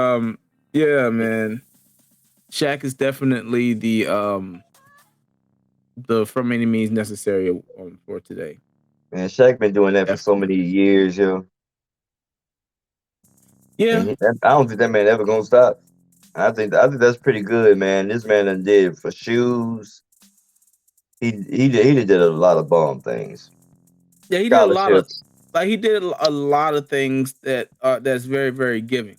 yeah, man. Shaq is definitely the from any means necessary for today. Man, Shaq been doing that for so Definitely. many years, yo. Yeah, I don't think that man ever gonna stop. I think that's pretty good, man. This man done did for shoes. He did a lot of bomb things. yeah. He did a lot of Scholarships. he did a lot of things that's very very giving.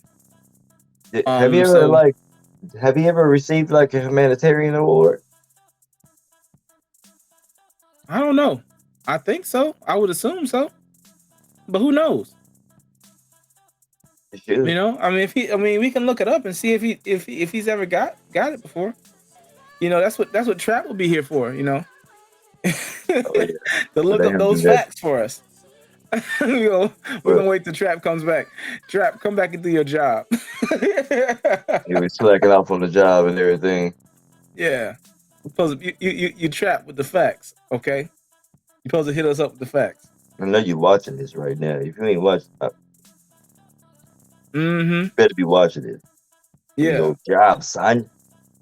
Have you ever So received like a humanitarian award? I don't know. I think so. I would assume so, but who knows? You should. You know, I mean, we can look it up and see if he's ever got it before. You know, that's what Trap will be here for. You know, Oh yeah. to look Let up him do those that. facts for us. We're Well, gonna wait till Trap comes back. Trap, come back and do your job. You be slacking off on the job and everything. Yeah. You trapped with the facts, okay? You're supposed to hit us up with the facts. I know you watching this right now. If you ain't watching, Mm-hmm. you better be watching it. Do Yeah. your job, son.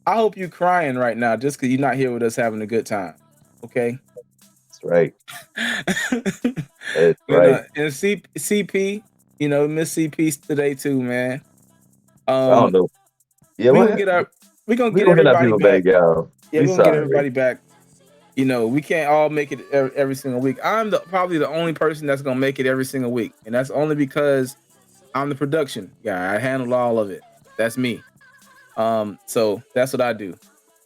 I hope you crying right now just because you're not here with us having a good time. Okay? That's right. That's You right. know, and CP, you know, Miss CP today too, man. I don't know. Yeah, we what? gonna get our we gonna We get gonna get our everybody people back. back, y'all. Yeah, We we're gonna get sorry. everybody back. You know, we can't all make it every single week. I'm probably the only person that's gonna make it every single week, and that's only because I'm the production guy. I handle all of it. That's me. So that's what I do.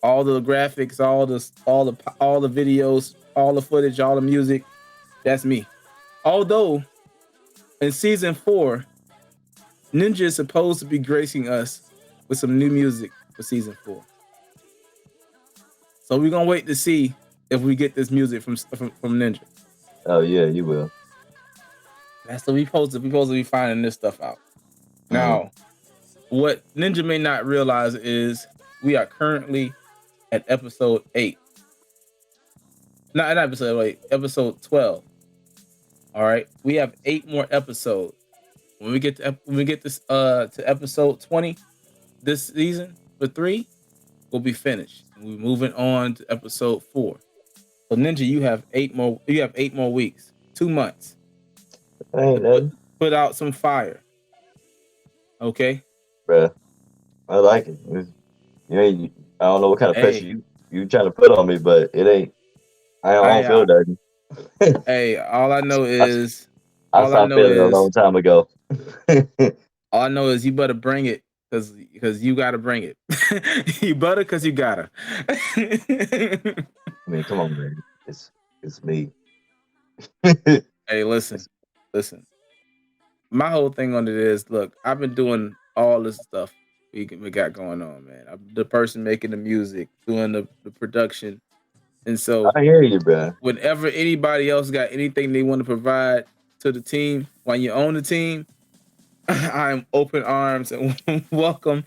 All the graphics, all the videos, all the footage, all the music. That's me. Although in season 4, Ninja is supposed to be gracing us with some new music for season 4. So we're gonna wait to see if we get this music from Ninja. Oh yeah, you will. That's what we supposed to be finding this stuff out. Now, what Ninja may not realize is we are currently at episode 8. Not episode 8, episode 12. All right, we have 8 more episodes. When we get this to episode 20 this season for 3, we'll be finished. We're moving on to episode 4. So Ninja, you have 8 more. You have 8 more weeks, 2 months. Put out some fire. Okay, bruh. I like it. You ain't. I don't know what kind of pressure you trying to put on me, but it ain't. I don't feel that. Hey, all I know is I stopped feeling a long time ago. All I know is you better bring it because you gotta bring it. You better because you gotta. I mean, come on, man. It's me. Hey, listen. My whole thing on it is, look, I've been doing all this stuff we got going on, man. I'm the person making the music, doing the production. And so I hear you, bro. Whenever anybody else got anything they want to provide to the team while you own the team, I'm open arms and welcome,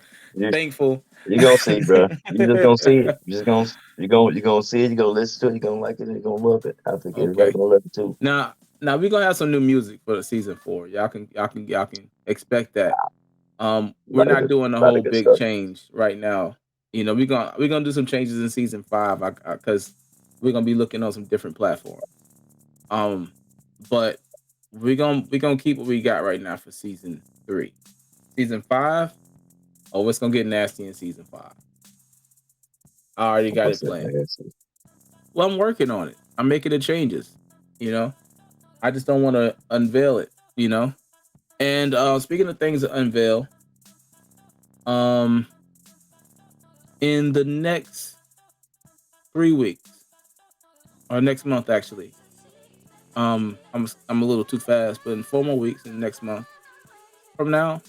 thankful. You're gonna see, bro. You're just gonna see it. You're gonna see it. You're gonna listen to it. You're gonna like it. You're gonna love it. I think everybody gonna love it too. Now we're gonna have some new music for the season 4. Y'all can expect that. We're not doing a whole big change right now. You know, we're gonna do some changes in season 5 because we're gonna be looking on some different platforms. But we're gonna keep what we got right now for season 3. Season 5, it's gonna get nasty in season 5. I already got it planned. Well, I'm working on it. I'm making the changes. You know, I just don't want to unveil it. You know, and speaking of things to unveil, in the next 3 weeks or next month, actually. I'm a little too fast, but in 4 more weeks, in the next month from now,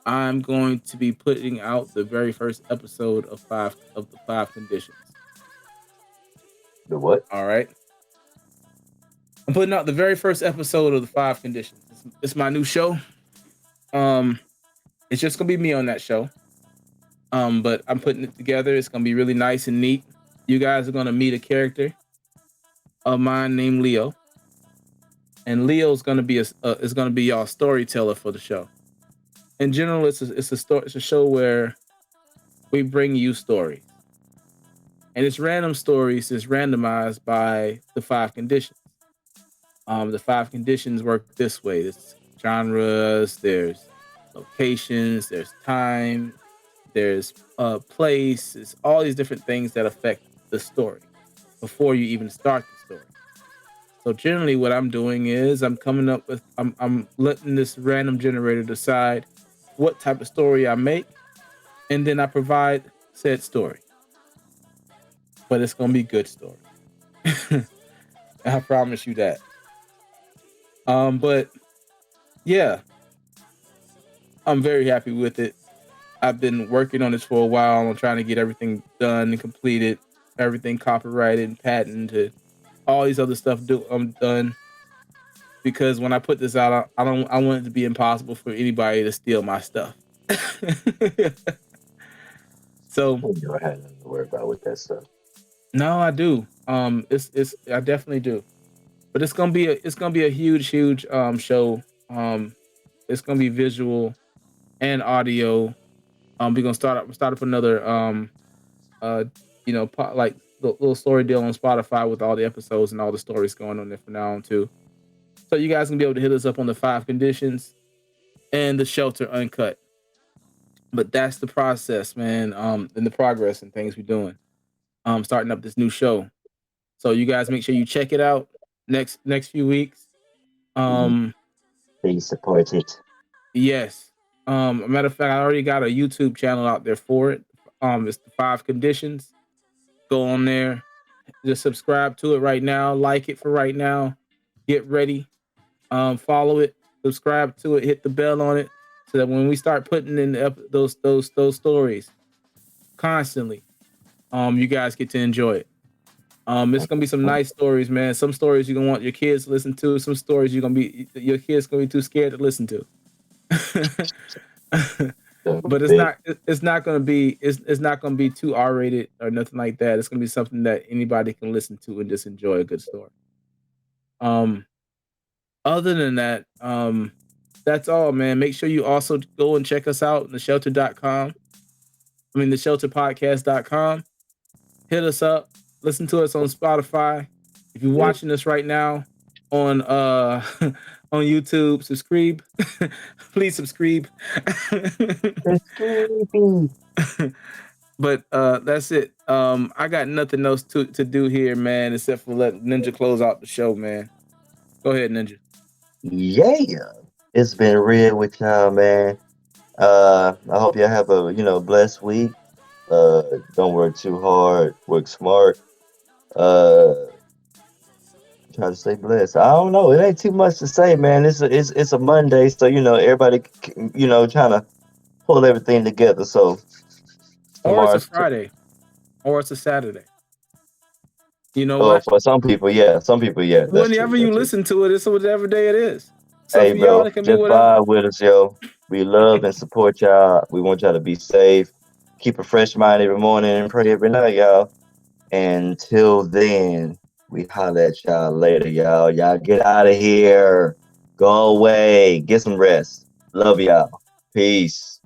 I'm going to be putting out the very first episode of the 5 Conditions. The what? All right. I'm putting out the very first episode of the 5 Conditions. It's my new show. It's just gonna be me on that show. But I'm putting it together. It's gonna be really nice and neat. You guys are gonna meet a character of mine named Leo. And Leo's gonna be y'all storyteller for the show. In general, it's a show where we bring you stories, and it's random stories. It's randomized by the 5 conditions. The 5 conditions work this way: there's genres, there's locations, there's time, there's place. It's all these different things that affect the story before you even start the story. So generally what I'm doing is I'm letting this random generator decide what type of story I make, and then I provide said story. But it's gonna be good story. I promise you that. But yeah, I'm very happy with it. I've been working on this for a while. I'm trying to get everything done and completed, everything copyrighted and patented, all these other stuff done. Because when I put this out, I want it to be impossible for anybody to steal my stuff. So You know, I had nothing to worry about with that stuff. no, I do. It's I definitely do. But it's gonna be a huge show. It's gonna be visual and audio. We're gonna start up another uh like little story deal on Spotify with all the episodes and all the stories going on there from now on too. So you guys can be able to hit us up on the 5 conditions and the shelter uncut. But that's the process, man. And the progress and things we're doing. Starting up this new show. So you guys make sure you check it out next few weeks. Um, Please support it. yes. A matter of fact, I already got a YouTube channel out there for it. It's the 5 conditions. Go on there, just subscribe to it right now, like it for right now. Get ready. Follow it, subscribe to it, hit the bell on it, so that when we start putting in those stories constantly, you guys get to enjoy it. It's gonna be some nice stories, man. Some stories you're gonna want your kids to listen to. Some stories your kids gonna be too scared to listen to. But it's not gonna be too R-rated or nothing like that. It's gonna be something that anybody can listen to and just enjoy a good story. Other than that, that's all, man. Make sure you also go and check us out, theshelterpodcast.com. theshelterpodcast.com. Hit us up. Listen to us on Spotify. If you're watching us right now on on YouTube, subscribe. Please subscribe. But that's it. I got nothing else to do here, man, except for let Ninja close out the show, man. Go ahead, Ninja. Yeah, it's been real with y'all, man. I hope y'all have a blessed week. Don't work too hard. Work smart. Try to stay blessed. I don't know. It ain't too much to say, man. It's a Monday, so everybody trying to pull everything together. So Or it's a Friday, or it's a Saturday. You know what? For some people, yeah. Some people, yeah. Whenever you listen to it, it's whatever day it is. So hey, for bro, y'all, it can be just whatever. vibe with us, yo. We love and support y'all. We want y'all to be safe. Keep a fresh mind every morning and pray every night, y'all. Until then, we holler at y'all later, y'all. Y'all get out of here. Go away. Get some rest. Love y'all. Peace.